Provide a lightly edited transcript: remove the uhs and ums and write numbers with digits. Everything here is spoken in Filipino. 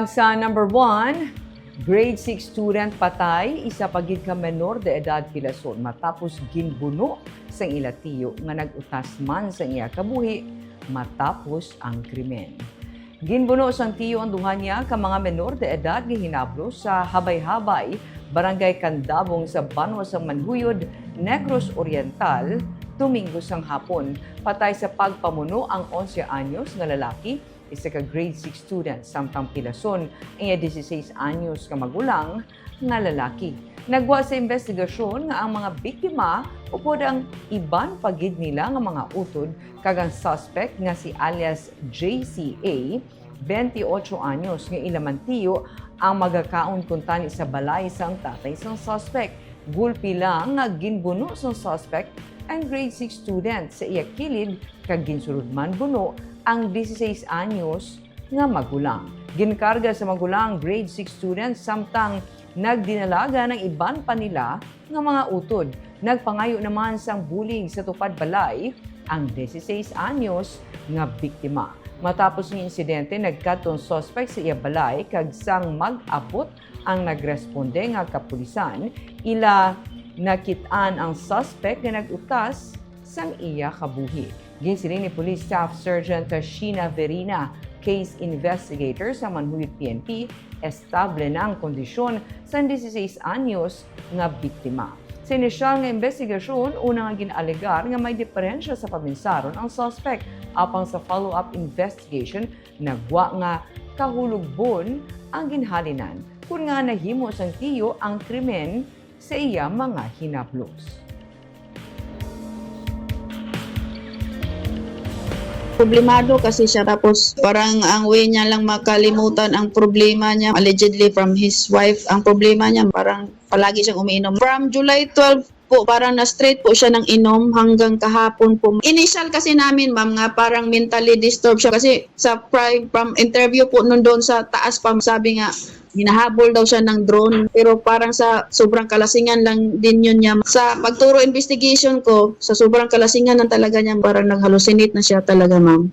Sa number 1, grade 6 student patay, isa pagid ka menor de edad Pilason matapos ginbuno sa ilatiyo nga nagutas man sa iya kabuhi matapos ang krimen. Ginbuno sang tiyo ang duha niya ka mga menor de edad nga hinablo sa Habay-Habay, Barangay Candabong sa Banwa sang Manhuyod, Negros Oriental, Domingo sang hapon. Patay sa pagpamuno ang 11 anyos nga lalaki, isa ka grade 6 student samtang Pilason, ang 16 anyos ka magulang nga lalaki. Nagwa sa investigasyon nga ang mga biktima upod ang iban pagid nila nga mga utod kag ang suspect nga si alias JCA, 28 anyos nga ilamantiyo ang magakaon kuntani sa balay sang tatay sang suspect. Gulpi lang nga ginbuno sang suspect ang grade 6 student sa iya kilid kag ginsulod man buno ang 16 anyos nga magulang. Ginkarga sa magulang grade 6 students samtang nagdinalaga ng iban pa nila nga mga utod. Nagpangayo naman sang bulig sa tupad balay ang 16 anyos nga biktima. Matapos ng insidente, nagkatong suspect sa iya balay kag sang mag-abot ang nagresponde nga kapulisan, ila nakitaan ang suspect nga nagutas sang iya kabuhi. Ginsiling ni Police Staff Sergeant Sheena Verina, case investigator sa Manhuyod PNP, estable na ang kondisyon sa 16 anyos nga biktima. Sa inisyal nga investigasyon, una nga ginalegar nga may diferensya sa pabinsaron ang suspect. Apang sa follow-up investigation, nagwa nga kahulugbon ang ginhalinan kung nga nahimo sang tiyo ang krimen sa iya mga hinaplos. Problemado kasi siya, tapos parang ang way niya lang makalimutan ang problema niya allegedly from his wife. Ang problema niya parang palagi siyang umiinom. From July 12 po, parang na-straight po siya ng inom hanggang kahapon po. Initial kasi namin, ma'am, nga parang mentally disturbed siya kasi sa from interview po nun doon sa taas pa, sabi nga hinahabol daw siya ng drone, pero parang sa sobrang kalasingan lang din yun niya. Sa pagturo investigation ko, sa sobrang kalasingan ng talaga niya, parang nag-hallucinate na siya talaga, ma'am.